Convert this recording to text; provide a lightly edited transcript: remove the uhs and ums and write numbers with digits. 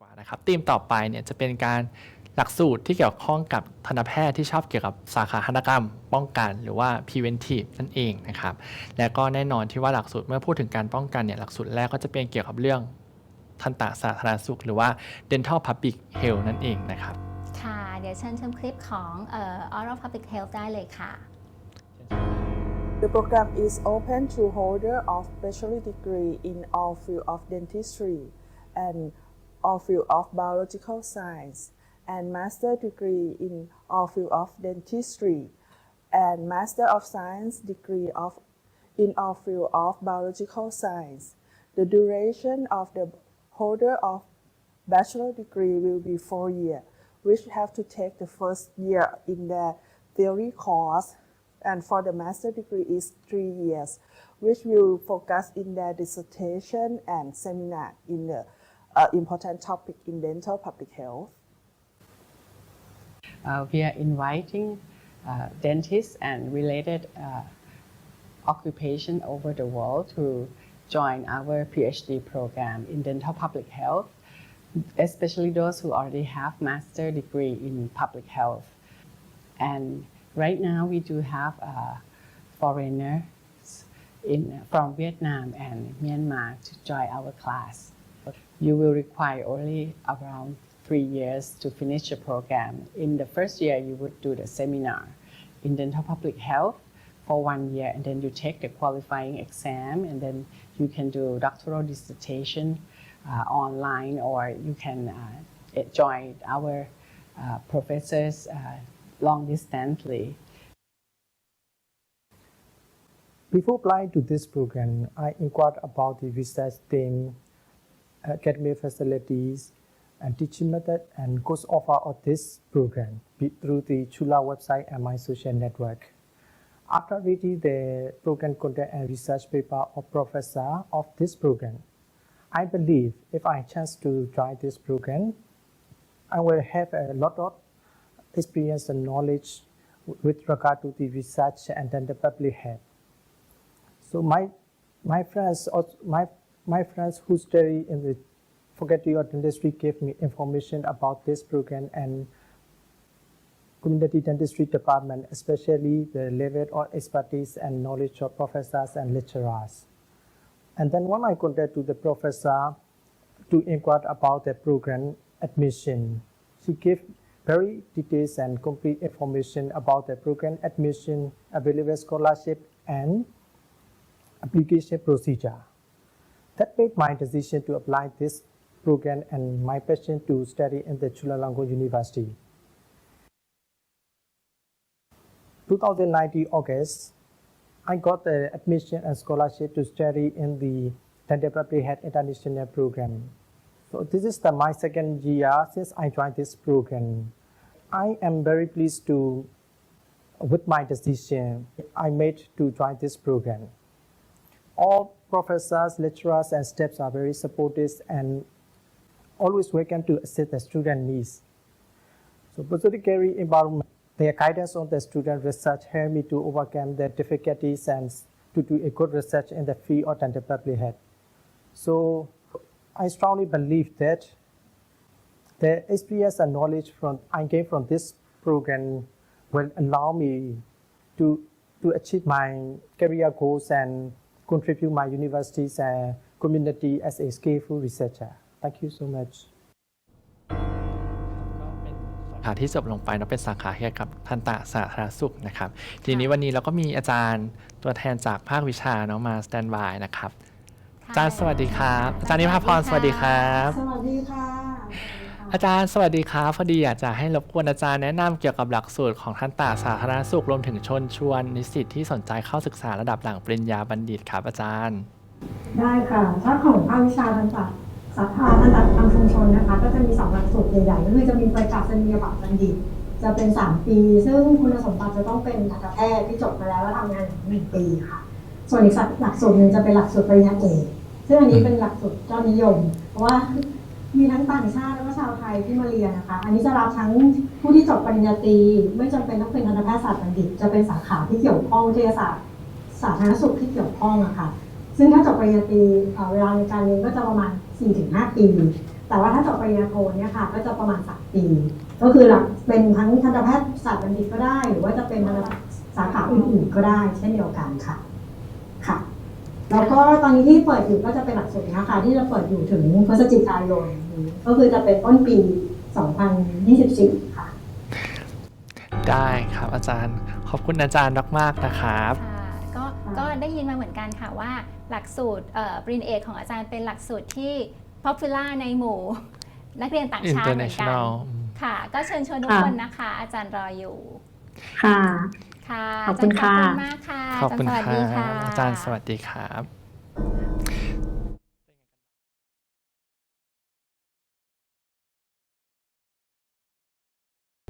กว่านะครับธีมต่อไปเนี่ยจะเป็นการหลักสูตรที่เกี่ยวข้องกับทันตแพทย์ที่ชอบเกี่ยวกับสาขาทันตกรรมป้องกันหรือว่า preventive นั่นเองนะครับและก็แน่นอนที่ว่าหลักสูตรเมื่อพูดถึงการป้องกันเนี่ยหลักสูตรแรกก็จะเป็นเกี่ยวกับเรื่องทันตสาธารณสุขหรือว่า dental public health นั่นเองนะครับค่ะเดี๋ยวเชิญชมคลิปของ oral public health ได้เลยค่ะ The program is open to holder of bachelor degree in all field of dentistry and all field of biological science and master degree in all field of dentistry and master of science degree in all field of biological science. The duration of the holder of bachelor degree will be 4 years, which have to take the first year in the theory course, and for the master degree is 3 years, which will focus in their dissertation and seminar in the important topic in dental public health. We are inviting dentists and related occupation over the world to join our PhD program in dental public health, especially those who already have master degree in public health. And right now we do have foreigners from Vietnam and Myanmar to join our class. You will require only around 3 years to finish the program. In the first year, you would do the seminar in dental public health for 1 year, and then you take the qualifying exam, and then you can do doctoral dissertation online, or you can join our professors long distantly. Before applying to this program, I inquired about the research theme, academic facilities, and teaching method and course offer of this program through the Chula website and my social network. After reading the program content and research paper of professor of this program, I believe if I chance to join this program, I will have a lot of experience and knowledge with regard to the research and then the public health. So my friends who study in the faculty of dentistry gave me information about this program and community dentistry department, especially the level of expertise and knowledge of professors and lecturers. And then when I contacted to the professor to inquire about the program admission, she gave very detailed and complete information about the program admission, available scholarship, and application procedure. That made my decision to apply this program and my passion to study in the Chulalongkorn University. 2019 August, I got the admission and scholarship to study in the Dental Public Health International Program. So this is my second year since I joined this program. I am very pleased with my decision I made to join this program. All professors, lecturers, and staffs are very supportive and always welcome to assist the student needs. So particularly environment, their guidance on the student research helped me to overcome the difficulties and to do a good research in the field of dental public health. So I strongly believe that the experience and knowledge I gained from this program will allow me to achieve my career goals and contribute my university's community as a skillful researcher. Thank you so much. สาขาที่จบลงไปเป็นสาขาเกี่ยวกับทันตสาธารณสุขนะครับทีนี้วันนี้เราก็มีอาจารย์ตัวแทนจากภาควิชามาสแตนด์บายนะครับอาจารย์สวัสดีครับอาจารย์นิพาพรสวัสดีครับสวัสดีค่ะอาจารย์สวัสดีครับพอดีอยากจะให้รบกวนอาจารย์แนะนำเกี่ยวกับหลักสูตรของทันตสาธารณสุขรวมถึงชวนนิสิตที่สนใจเข้าศึกษาระดับหลังปริญญาบัณฑิตครับอาจารย์ได้ค่ะถ้าของภาควิชาทันตสาขาทันตกรรมชุมชนนะคะก็จะมี2หลักสูตรใหญ่ๆก็คือจะมีประกาศนียบัตรบัณฑิตจะเป็น3ปีซึ่งคุณสมบัติจะต้องเป็นทันตแพทย์ที่จบมาแล้วทำงาน1ปีค่ะส่วนอีกหลักสูตรนึงจะเป็นหลักสูตรปริญญาเอกซึ่งอันนี้เป็นหลักสูตรยอดนิยมเพราะว่ามีทั้งต่างชาติและก็ชาวไทยที่มาเรียนนะคะอันนี้จะรับทั้งผู้ที่จบปริญญาตรีไม่จำเป็นต้องเป็นทันตแพทยศาสตร์บัณฑิตจะเป็นสาขาที่เกี่ยวข้องวิทยาศาสตร์สาธารณสุขที่เกี่ยวข้องนะคะซึ่งถ้าจบปริญญาตรีเวลาในการเรียนก็จะประมาณ 4-5 ปี แต่ว่าถ้าจบปริญญาโทเนี่ยค่ะก็จะประมาณ3 ปี ก็คือหลักเป็นทั้งทันตแพทยศาสตร์บัณฑิตก็ได้ หรือว่าจะเป็นสาขาอื่นๆก็ได้เช่นเดียวกันค่ะค่ะ แล้วก็ตอนนี้ที่เปิดอยู่ก็จะเป็นหลักสูตรนะคะที่จะเปิดอยู่ถึงพฤศจิกายนนี้ก็คือจะเป็นต้นปี 2024 ค่ะ ได้ครับอาจารย์ขอบคุณอาจารย์มากๆนะครับ ค่ะก็ได้ยินมาเหมือนกันค่ะว่าหลักสูตรปริญญาเอกของอาจารย์เป็นหลักสูตรที่ popular ในหมู่นักเรียนต่างชาติเหมือนกัน International ค่ะ ก็เชิญชวนทุกคนนะคะ อาจารย์รออยู่ ค่ะ ค่ะ ขอบคุณค่ะ ขอบคุณมากค่ะ ขอบคุณ อาจารย์สวัสดี ครั ค่ะ บอาจารย์สวัสดีครับ